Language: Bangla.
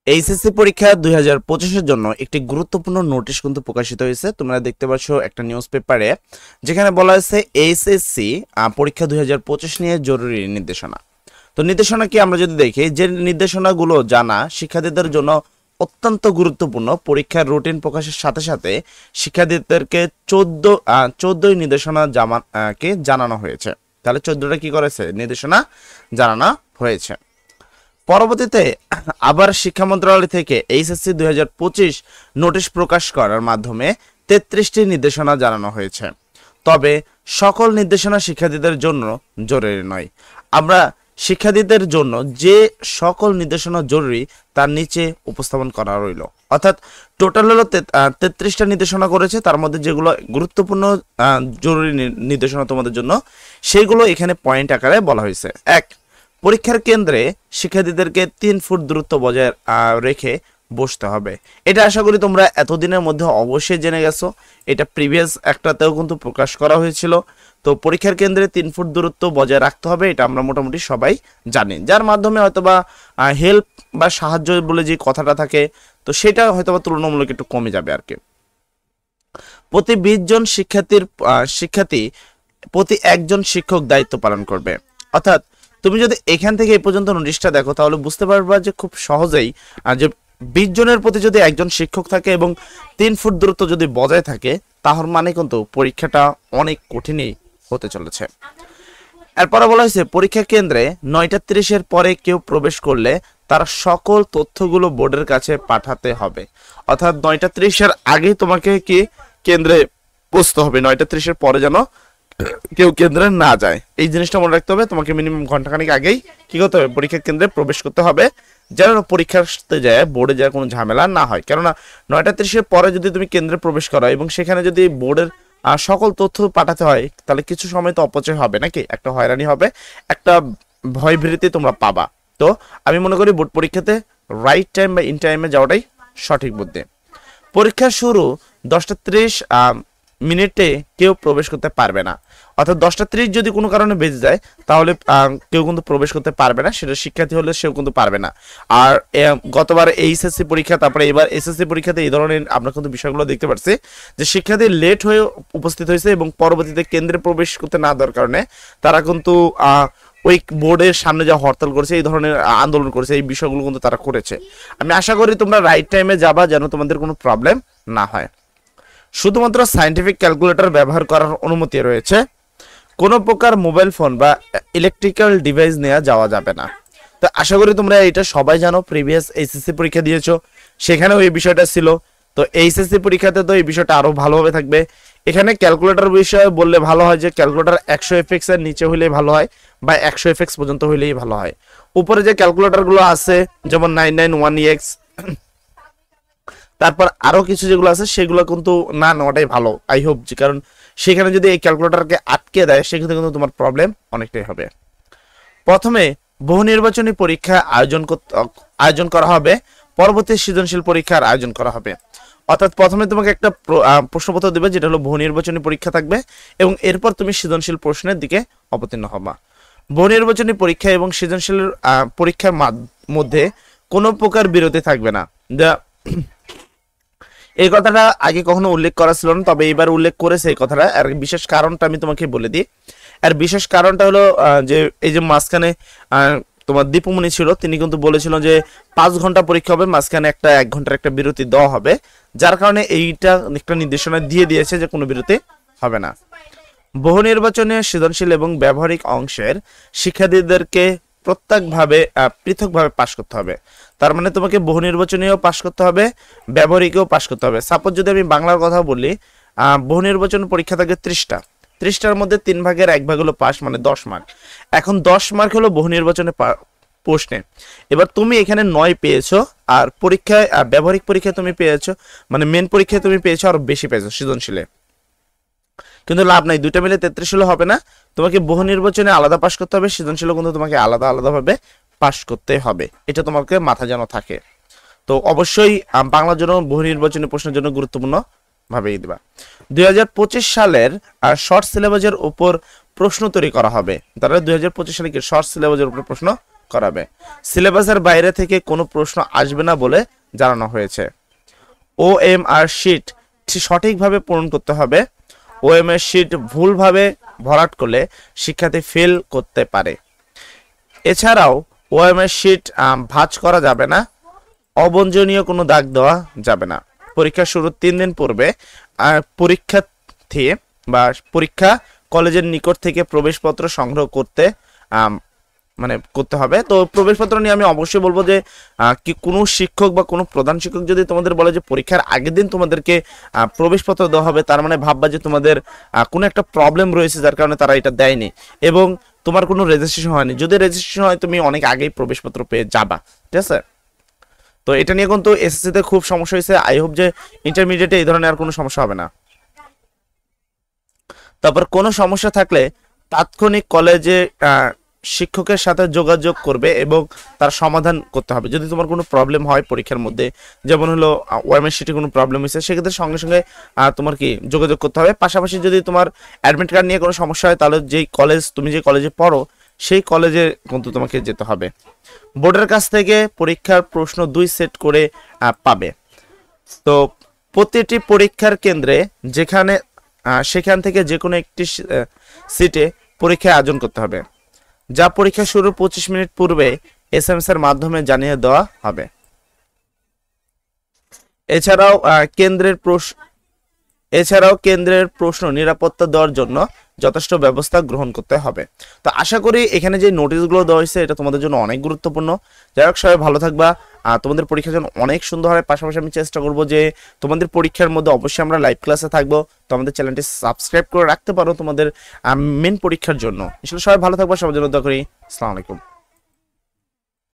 এইচএসসি পরীক্ষা 2025 এর জন্য একটি গুরুত্বপূর্ণ নোটিশ কিন্তু প্রকাশিত হয়েছে। তোমরা দেখতে পাচ্ছ একটা নিউজ পেপারে, যেখানে বলা হয়েছে এইচএসসি পরীক্ষা 2025 নিয়ে জরুরি নির্দেশনা। তো নির্দেশনা কি আমরা যদি দেখি, যে নির্দেশনাগুলো জানা শিক্ষার্থীদের জন্য অত্যন্ত গুরুত্বপূর্ণ। পরীক্ষার রুটিন প্রকাশের সাথে সাথে শিক্ষার্থীদেরকে 14 নির্দেশনা কে জানানো হয়েছে। তাহলে 14টা কি করেছে? নির্দেশনা জানানো হয়েছে। পরবর্তীতে আবার শিক্ষা মন্ত্রণালয় থেকে এইচএসসি 2025 নোটিশ প্রকাশ করার মাধ্যমে 33টি নির্দেশনা জানানো হয়েছে। তবে সকল নির্দেশনা শিক্ষার্থীদের জন্য জরুরি নয়। আমরা শিক্ষার্থীদের জন্য যে সকল নির্দেশনা জরুরি তার নিচে উপস্থাপন করা রইল। অর্থাৎ টোটাল হলো 33টা নির্দেশনা করেছে, তার মধ্যে যেগুলো গুরুত্বপূর্ণ জরুরি নির্দেশনা তোমাদের জন্য, সেইগুলো এখানে পয়েন্ট আকারে বলা হয়েছে। 1, পরীক্ষার কেন্দ্রে শিক্ষার্থীদেরকে 3 ফুট দূরত্ব বজায় রেখে বসতে হবে। এটা আশা করি তোমরা এতদিনের মধ্যে অবশ্যই জেনে গেছো। এটা প্রিভিয়াস একটাতেও কিন্তু প্রকাশ করা হয়েছিল। তো পরীক্ষার কেন্দ্রে 3 ফুট দূরত্ব বজায় রাখতে হবে, এটা আমরা মোটামুটি সবাই জানি, যার মাধ্যমে হয়তোবা হেল্প বা সাহায্য বলে যে কথাটা থাকে, তো সেটা হয়তোবা তুলনামূলক একটু কমে যাবে আর কি। প্রতি 20 জন শিক্ষার্থী প্রতি একজন শিক্ষক দায়িত্ব পালন করবে। অর্থাৎ তুমি যদি এখান থেকে এই পর্যন্ত নোটিশটা দেখো, তাহলে বুঝতে পারবা যে খুব সহজেই যে 20 জনের প্রতি যদি একজন শিক্ষক থাকে এবং 3 ফুট দূরত্ব যদি বজায় থাকে, তাহলে মানে কিন্তু পরীক্ষাটা অনেক কঠিনই হতে চলেছে। এরপরে বলা হয়েছে পরীক্ষা কেন্দ্রে 9:30 পরে কেউ প্রবেশ করলে তার সকল তথ্যগুলো বোর্ডের কাছে পাঠাতে হবে। অর্থাৎ 9:30 আগেই তোমাকে কি কেন্দ্রে পৌঁছতে হবে, 9:30 পরে যেন কেউ কেন্দ্রে না যায়। এই জিনিসটা মনে রাখতে হবে। তোমাকে মিনিমাম ঘন্টাখানিক আগেই কি করতে হবে? পরীক্ষা কেন্দ্রে প্রবেশ করতে হবে, যেন পরীক্ষাতে যায় বোর্ডে যায় কোনো ঝামেলা না হয়। কেননা 9:30 পরে যদি তুমি কেন্দ্রে প্রবেশ করো এবং সেখানে যদি বোর্ডের সকল তথ্য পাঠাতে হয়, তাহলে কিছু সময় তো অপচয় হবে নাকি, একটা হয়রানি হবে, একটা ভয় ভীতি তোমরা পাবা। তো আমি মনে করি বোর্ড পরীক্ষাতে রাইট টাইম বা ইন টাইমে যাওয়াটাই সঠিক বুদ্ধি। পরীক্ষা শুরু 10:30 কেউ প্রবেশ করতে পারবে না। অর্থাৎ 10:30 যদি কোনো কারণে বেজে যায়, তাহলে কেউ কিন্তু প্রবেশ করতে পারবে না, সেটা শিক্ষার্থী হলে সেও কিন্তু পারবে না। আর গতবার এইচএসসি পরীক্ষা, তারপরে এবার এসএসসি পরীক্ষাতে এই ধরনের আমরা কিন্তু বিষয়গুলো দেখতে পাচ্ছি যে শিক্ষার্থী লেট হয়ে উপস্থিত হয়েছে এবং পরবর্তীতে কেন্দ্রে প্রবেশ করতে না দেওয়ার কারণে তারা কিন্তু ওই বোর্ডের সামনে যা হরতাল করেছে, এই ধরনের আন্দোলন করেছে, এই বিষয়গুলো কিন্তু তারা করেছে। আমি আশা করি তোমরা রাইট টাইমে যাবা, যেন তোমাদের কোনো প্রবলেম না হয়। শুধুমাত্র সায়েন্টিফিক ক্যালকুলেটর ব্যবহার করার অনুমতি রয়েছে। কোনো প্রকার মোবাইল ফোন বা ইলেকট্রিক্যাল ডিভাইস নেওয়া যাওয়া যাবে না। তো আশা করি তোমরা এটা সবাই জানো, প্রিভিয়াস এইচএসসি পরীক্ষা দিয়েছো, সেখানেও এই বিষয়টা ছিল। তো এইচএসসি পরীক্ষাতে তো এই বিষয়টা আরো ভালোভাবে থাকবে। এখানে ক্যালকুলেটর বিষয়ে বললে ভালো হয় যে ক্যালকুলেটর 100 এর নিচে হইলেই ভালো হয়, বা 100 পর্যন্ত হইলেই ভালো হয়। উপরে যে ক্যালকুলেটরগুলো আছে যেমন 991EX, তারপর আরো কিছু যেগুলো আছে সেগুলো কিন্তু না নেওয়াটাই ভালো, আই হোপ। যে কারণ সেখানে যদি এই ক্যালকুলেটরকে আটকে দেয়, সেক্ষেত্রে কিন্তু তোমার প্রবলেম অনেকটাই হবে। প্রথমে বহু নির্বাচনী পরীক্ষা আয়োজন করা হবে, পরবর্তী সৃজনশীল পরীক্ষার আয়োজন করা হবে। অর্থাৎ প্রথমে তোমাকে একটা প্রশ্নপত্র দেবে, যেটা হলো বহু নির্বাচনী পরীক্ষা থাকবে, এবং এরপর তুমি সৃজনশীল প্রশ্নের দিকে অবতীর্ণ হবা। বহু নির্বাচনী পরীক্ষা এবং সৃজনশীল পরীক্ষার মধ্যে কোনো প্রকার বিরতি থাকবে না। এই কথাটা আগে কখনো উল্লেখ করা ছিল না, তবে এবার উল্লেখ করেছে এই কথাটা। আর বিশেষ কারণটা আমি তোমাকে বলে দিই। আর বিশেষ কারণটা হলো যে এই যে মাঝখানে তোমার দীপুমণি ছিল, তিনি কিন্তু বলেছিল যে 5 ঘন্টা পরীক্ষা হবে, মাঝখানে 1 ঘন্টার একটা বিরতি দেওয়া হবে, যার কারণে এইটা একটা নির্দেশনা দিয়ে দিয়েছে যে কোনো বিরতি হবে না। বহু নির্বাচনে সৃজনশীল এবং ব্যবহারিক অংশের শিক্ষার্থীদেরকে পৃথকভাবে পাশ করতে হবে। তার মানে তোমাকে বহু নির্বাচনীয় পাশ করতে হবে, ব্যবহারিকও পাশ করতে হবে। সাপোজ যদি আমি বাংলার কথা বলি, বহু নির্বাচন পরীক্ষা থাকে 30টার মধ্যে 3 ভাগের 1 ভাগ হলো পাস, মানে 10 মার্ক। এখন 10 মার্ক হলো বহু নির্বাচনে প্রশ্নে। এবার তুমি এখানে 9 পেয়েছো, আর পরীক্ষায় ব্যবহারিক পরীক্ষায় তুমি পেয়েছো, মানে মেন পরীক্ষায় তুমি পেয়েছো আরো বেশি পেয়েছো সৃজনশীলে, কিন্তু লাভ নাই, দুইটা মিলে 33 হলে হবে না। তোমাকে বহু নির্বাচনে আলাদা পাশ করতে হবে, সৃজনশীল কিন্তু তোমাকে আলাদাভাবে পাশ করতে হবে। এটা তোমাকে মাথা যেন থাকে। তো অবশ্যই বাংলার জন্য বহু নির্বাচনী প্রশ্নের জন্য গুরুত্বপূর্ণ ভাবেই দিবা। 2025 সালের শর্ট সিলেবাসের উপর প্রশ্ন তৈরি করা হবে। তাহলে 2025 সালে কি শর্ট সিলেবাসের উপর প্রশ্ন করাবে। সিলেবাসের বাইরে থেকে কোনো প্রশ্ন আসবে না বলে জানানো হয়েছে। OMR শিট সঠিকভাবে পূরণ করতে হবে। OMR শিট ভুলভাবে ভরাট করলে শিক্ষার্থী ফেল করতে পারে। এছাড়াও OMR শিট ভাঁজ করা যাবে না, অবঞ্জনীয় কোনো দাগ দেওয়া যাবে না। পরীক্ষা শুরুর 3 দিন পূর্বে পরীক্ষার্থী বা পরীক্ষা কলেজের নিকট থেকে প্রবেশপত্র সংগ্রহ করতে করতে হবে। তো প্রবেশপত্র নিয়ে আমি অবশ্যই বলবো যে কি কোনো শিক্ষক বা কোনো প্রধান শিক্ষক যদি তোমাদের বলে যে পরীক্ষার আগের দিন তোমাদেরকে প্রবেশপত্র দেওয়া হবে, তার মানে ভাববা যে তোমাদের কোনো একটা প্রবলেম রয়েছে যার কারণে তারা এটা দেয়নি এবং তোমার কোনো রেজিস্ট্রেশন হয়নি। যদি রেজিস্ট্রেশন হয় তুমি অনেক আগেই প্রবেশপত্র পেয়ে যাবা, ঠিক আছে। তো এটা নিয়ে কিন্তু এসএসসিতে খুব সমস্যা হয়েছে। আই হোপ যে ইন্টারমিডিয়েটে এই ধরনের আর কোনো সমস্যা হবে না। তারপর কোনো সমস্যা থাকলে তাৎক্ষণিক কলেজে শিক্ষকের সাথে যোগাযোগ করবে এবং তার সমাধান করতে হবে। যদি তোমার কোনো প্রবলেম হয় পরীক্ষার মধ্যে, যেমন হলো ওএমএস শিটে কোনো প্রবলেম হয়েছে, সেক্ষেত্রে সঙ্গে সঙ্গে তোমার কি যোগাযোগ করতে হবে। পাশাপাশি যদি তোমার অ্যাডমিট কার্ড নিয়ে কোনো সমস্যা হয় তাহলে তুমি যে কলেজে পড়ো সেই কলেজে কিন্তু তোমাকে যেতে হবে। বোর্ডের কাছ থেকে পরীক্ষার প্রশ্ন 2 সেট করে পাবে। তো প্রতিটি পরীক্ষার কেন্দ্রে সেখান থেকে যে কোনো একটি সিটে পরীক্ষা আয়োজন করতে হবে, যা পরীক্ষা শুরুর 25 মিনিট পূর্বে SMS এর মাধ্যমে জানিয়ে দেওয়া হবে। এছাড়াও কেন্দ্রের প্রশ্ন নিরাপত্তা দেওয়ার জন্য যথেষ্ট ব্যবস্থা গ্রহণ করতে হবে। তো আশা করি এখানে যে নোটিশগুলো দেওয়া হয়েছে এটা তোমাদের জন্য অনেক গুরুত্বপূর্ণ। যাই হোক, সবাই ভালো থাকবা। তোমাদের পরীক্ষার জন্য অনেক সুন্দর হয়। পাশাপাশি আমি চেষ্টা করবো যে তোমাদের পরীক্ষার মধ্যে অবশ্যই আমরা লাইভ ক্লাসে থাকবো। তো আমাদের চ্যানেলটি সাবস্ক্রাইব করে রাখতে পারো তোমাদের মেন পরীক্ষার জন্য। আসলে সবাই ভালো থাকবা, সবার জন্য দোয়া করি। আসসালামু আলাইকুম।